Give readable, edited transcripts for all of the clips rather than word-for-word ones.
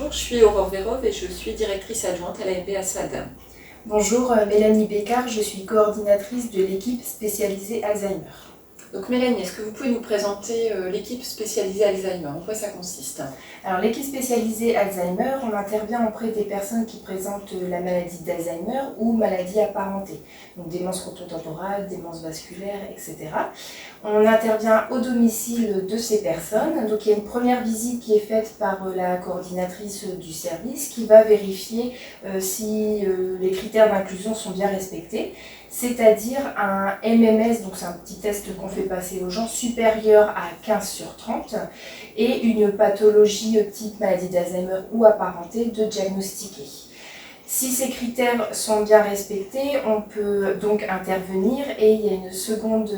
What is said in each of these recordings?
Bonjour, je suis Aurore Vérove et je suis directrice adjointe à l'AMB Assad. Bonjour, Mélanie Bécard, je suis coordinatrice de l'équipe spécialisée Alzheimer. Donc Mélanie, est-ce que vous pouvez nous présenter l'équipe spécialisée Alzheimer? En quoi ça consiste? Alors l'équipe spécialisée Alzheimer, on intervient auprès des personnes qui présentent la maladie d'Alzheimer ou maladie apparentée, donc démence frontotemporale, démence vasculaire, etc. On intervient au domicile de ces personnes, donc il y a une première visite qui est faite par la coordinatrice du service qui va vérifier si les critères d'inclusion sont bien respectés, c'est-à-dire un MMS, donc c'est un petit test qu'on fait passer aux gens, supérieur à 15/30 et une pathologie type maladie d'Alzheimer ou apparentée de diagnostiquer. Si ces critères sont bien respectés, on peut donc intervenir et il y a une seconde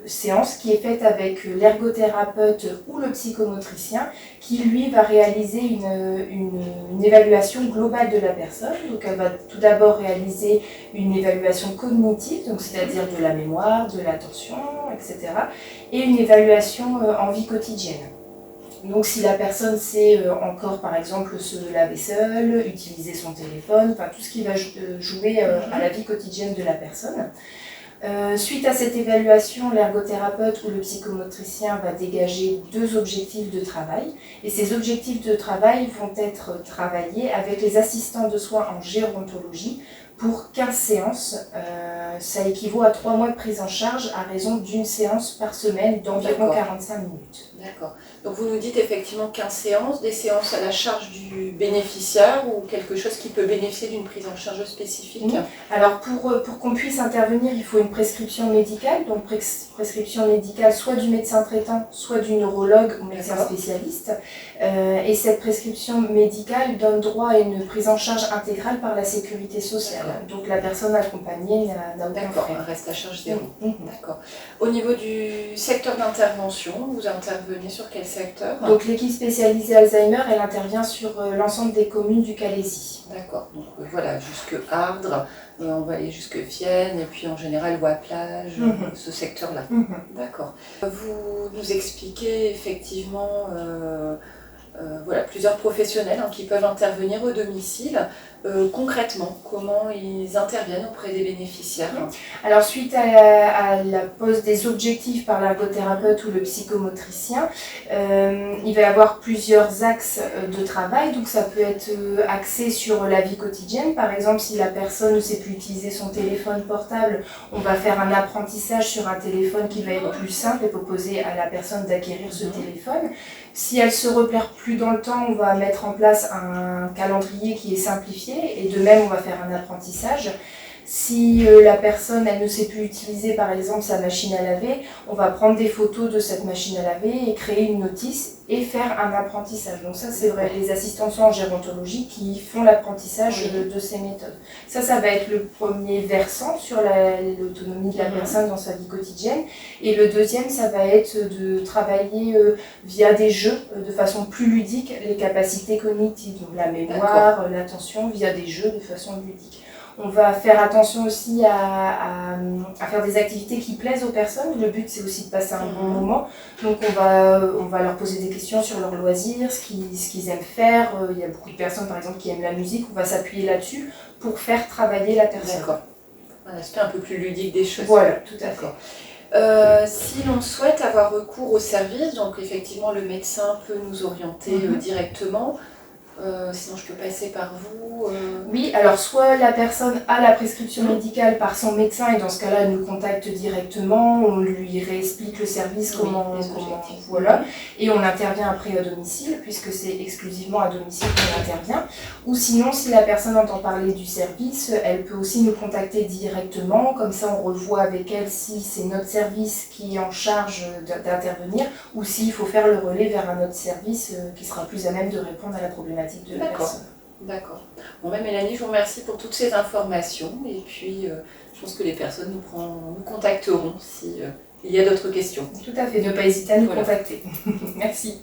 séance qui est faite avec l'ergothérapeute ou le psychomotricien qui lui va réaliser une évaluation globale de la personne. Donc elle va tout d'abord réaliser une évaluation cognitive, donc c'est-à-dire de la mémoire, de l'attention, etc. et une évaluation en vie quotidienne. Donc si la personne sait encore par exemple se laver seule, utiliser son téléphone, enfin tout ce qui va jouer à la vie quotidienne de la personne. Suite à cette évaluation, l'ergothérapeute ou le psychomotricien va dégager 2 objectifs de travail. Et ces objectifs de travail vont être travaillés avec les assistants de soins en gérontologie pour 15 séances. Ça équivaut à 3 mois de prise en charge à raison d'une séance par semaine d'environ 45 minutes. D'accord. Donc vous nous dites effectivement 15 séances, des séances à la charge du bénéficiaire ou quelque chose qui peut bénéficier d'une prise en charge spécifique? Alors pour qu'on puisse intervenir, il faut une prescription médicale, donc prescription médicale soit du médecin traitant, soit du neurologue ou médecin spécialiste. Et cette prescription médicale donne droit à une prise en charge intégrale par la sécurité sociale. Donc la personne accompagnée n'a aucun frais. Un reste à charge zéro. D'accord. Au niveau du secteur d'intervention, vous intervenez sur quel secteur? Donc l'équipe spécialisée Alzheimer, elle intervient sur l'ensemble des communes du Calaisis. D'accord. Donc voilà, jusque Ardres, on va aller jusque Vienne et puis en général Voie-Plage, ce secteur-là. D'accord. Vous nous expliquez effectivement voilà, plusieurs professionnels qui peuvent intervenir au domicile. Concrètement, comment ils interviennent auprès des bénéficiaires? Alors suite à la pose des objectifs par l'ergothérapeute ou le psychomotricien, il va y avoir plusieurs axes de travail. Donc ça peut être axé sur la vie quotidienne. Par exemple, si la personne ne sait plus utiliser son téléphone portable, on va faire un apprentissage sur un téléphone qui va être plus simple et proposer à la personne d'acquérir ce téléphone. Si elle se repère plus dans le temps, on va mettre en place un calendrier qui est simplifié et de même on va faire un apprentissage. Si la personne elle ne sait plus utiliser par exemple sa machine à laver, on va prendre des photos de cette machine à laver et créer une notice et faire un apprentissage. Donc ça c'est vrai, les assistants en gérontologie qui font l'apprentissage de ces méthodes. Ça va être le premier versant sur l'autonomie de la personne dans sa vie quotidienne. Et le deuxième, ça va être de travailler via des jeux de façon plus ludique les capacités cognitives, donc la mémoire, l'attention, via des jeux de façon ludique. On va faire attention aussi à faire des activités qui plaisent aux personnes. Le but, c'est aussi de passer un bon moment. Donc, on va leur poser des questions sur leurs loisirs, ce qu'ils aiment faire. Il y a beaucoup de personnes, par exemple, qui aiment la musique. On va s'appuyer là-dessus pour faire travailler la personne. D'accord. Un aspect un peu plus ludique des choses. Voilà, tout à fait. Si l'on souhaite avoir recours au service, donc effectivement, le médecin peut nous orienter directement. Sinon je peux passer par vous. Oui, alors soit la personne a la prescription médicale par son médecin et dans ce cas-là elle nous contacte directement, on lui réexplique le service, voilà, et on intervient après à domicile puisque c'est exclusivement à domicile qu'on intervient. Ou sinon si la personne entend parler du service, elle peut aussi nous contacter directement, comme ça on revoit avec elle si c'est notre service qui est en charge d'intervenir ou s'il faut faire le relais vers un autre service qui sera plus à même de répondre à la problématique de la personne. D'accord. Bon, Mélanie, je vous remercie pour toutes ces informations et puis je pense que les personnes nous contacteront s'il y a d'autres questions. Tout à fait, ne pas hésiter à nous contacter. Merci.